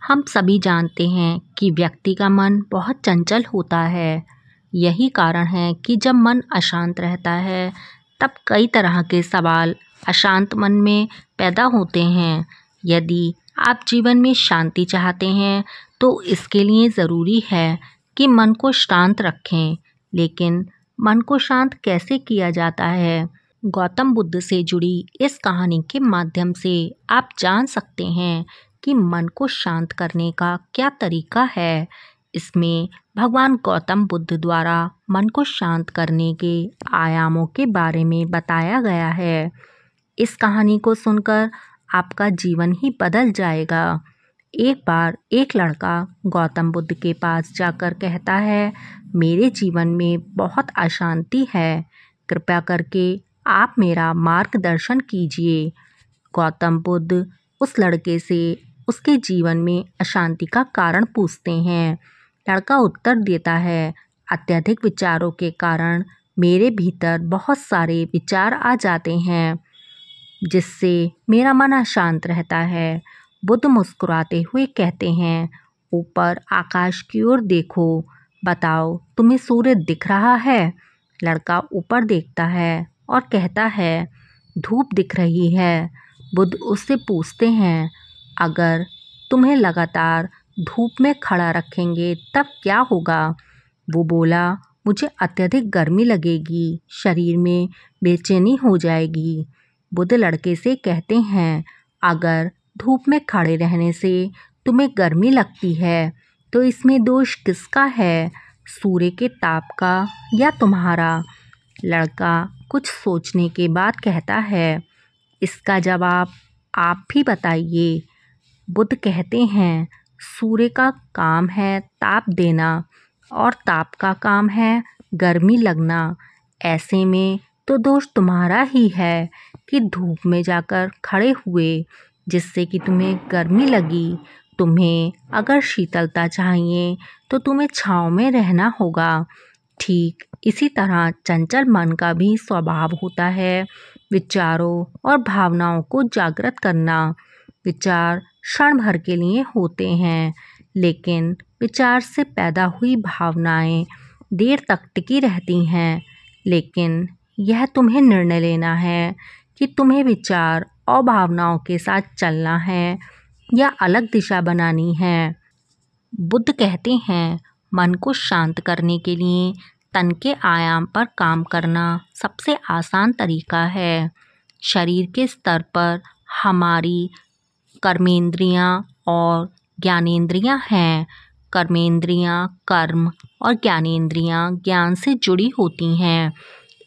हम सभी जानते हैं कि व्यक्ति का मन बहुत चंचल होता है। यही कारण है कि जब मन अशांत रहता है तब कई तरह के सवाल अशांत मन में पैदा होते हैं। यदि आप जीवन में शांति चाहते हैं तो इसके लिए ज़रूरी है कि मन को शांत रखें। लेकिन मन को शांत कैसे किया जाता है? गौतम बुद्ध से जुड़ी इस कहानी के माध्यम से आप जान सकते हैं कि मन को शांत करने का क्या तरीका है। इसमें भगवान गौतम बुद्ध द्वारा मन को शांत करने के आयामों के बारे में बताया गया है। इस कहानी को सुनकर आपका जीवन ही बदल जाएगा। एक बार एक लड़का गौतम बुद्ध के पास जाकर कहता है, मेरे जीवन में बहुत अशांति है, कृपया करके आप मेरा मार्गदर्शन कीजिए। गौतम बुद्ध उस लड़के से उसके जीवन में अशांति का कारण पूछते हैं। लड़का उत्तर देता है, अत्यधिक विचारों के कारण मेरे भीतर बहुत सारे विचार आ जाते हैं जिससे मेरा मन अशांत रहता है। बुद्ध मुस्कुराते हुए कहते हैं, ऊपर आकाश की ओर देखो, बताओ तुम्हें सूर्य दिख रहा है? लड़का ऊपर देखता है और कहता है, धूप दिख रही है। बुद्ध उससे पूछते हैं, अगर तुम्हें लगातार धूप में खड़ा रखेंगे तब क्या होगा? वो बोला, मुझे अत्यधिक गर्मी लगेगी, शरीर में बेचैनी हो जाएगी। बुद्ध लड़के से कहते हैं, अगर धूप में खड़े रहने से तुम्हें गर्मी लगती है तो इसमें दोष किसका है, सूर्य के ताप का या तुम्हारा? लड़का कुछ सोचने के बाद कहता है, इसका जवाब आप भी बताइए। बुद्ध कहते हैं, सूर्य का काम है ताप देना और ताप का काम है गर्मी लगना। ऐसे में तो दोष तुम्हारा ही है कि धूप में जाकर खड़े हुए जिससे कि तुम्हें गर्मी लगी। तुम्हें अगर शीतलता चाहिए तो तुम्हें छाँव में रहना होगा। ठीक इसी तरह चंचल मन का भी स्वभाव होता है विचारों और भावनाओं को जागृत करना। विचार क्षण भर के लिए होते हैं, लेकिन विचार से पैदा हुई भावनाएं देर तक टिकी रहती हैं। लेकिन यह तुम्हें निर्णय लेना है कि तुम्हें विचार और भावनाओं के साथ चलना है या अलग दिशा बनानी है। बुद्ध कहते हैं, मन को शांत करने के लिए तन के आयाम पर काम करना सबसे आसान तरीका है। शरीर के स्तर पर हमारी कर्मेंद्रियां और ज्ञानेंद्रियां हैं। कर्मेंद्रियां कर्म और ज्ञानेंद्रियां ज्ञान से जुड़ी होती हैं।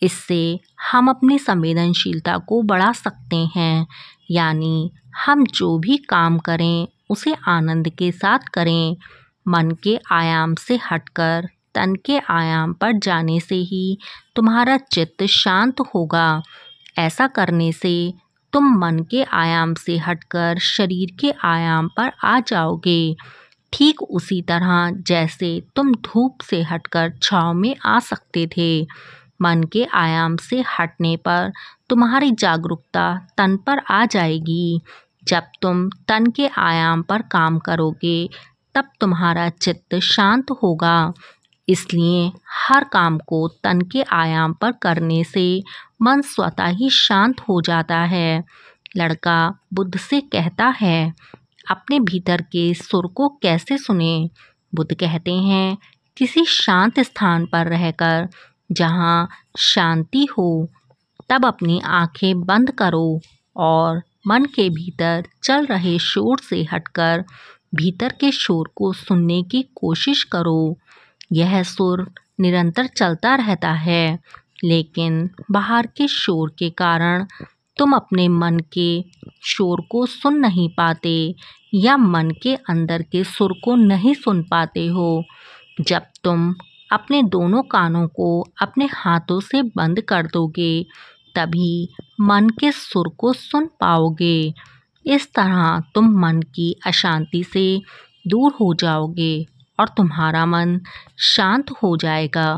इससे हम अपनी संवेदनशीलता को बढ़ा सकते हैं, यानी हम जो भी काम करें उसे आनंद के साथ करें। मन के आयाम से हटकर तन के आयाम पर जाने से ही तुम्हारा चित्त शांत होगा। ऐसा करने से तुम मन के आयाम से हटकर शरीर के आयाम पर आ जाओगे। ठीक उसी तरह जैसे तुम धूप से हटकर छाँव में आ सकते थे। मन के आयाम से हटने पर तुम्हारी जागरूकता तन पर आ जाएगी। जब तुम तन के आयाम पर काम करोगे तब तुम्हारा चित्त शांत होगा। इसलिए हर काम को तन के आयाम पर करने से मन स्वतः ही शांत हो जाता है। लड़का बुद्ध से कहता है, अपने भीतर के सुर को कैसे सुने? बुद्ध कहते हैं, किसी शांत स्थान पर रहकर जहाँ शांति हो तब अपनी आंखें बंद करो और मन के भीतर चल रहे शोर से हटकर भीतर के शोर को सुनने की कोशिश करो। यह सुर निरंतर चलता रहता है, लेकिन बाहर के शोर के कारण तुम अपने मन के शोर को सुन नहीं पाते या मन के अंदर के सुर को नहीं सुन पाते हो। जब तुम अपने दोनों कानों को अपने हाथों से बंद कर दोगे तभी मन के सुर को सुन पाओगे। इस तरह तुम मन की अशांति से दूर हो जाओगे और तुम्हारा मन शांत हो जाएगा।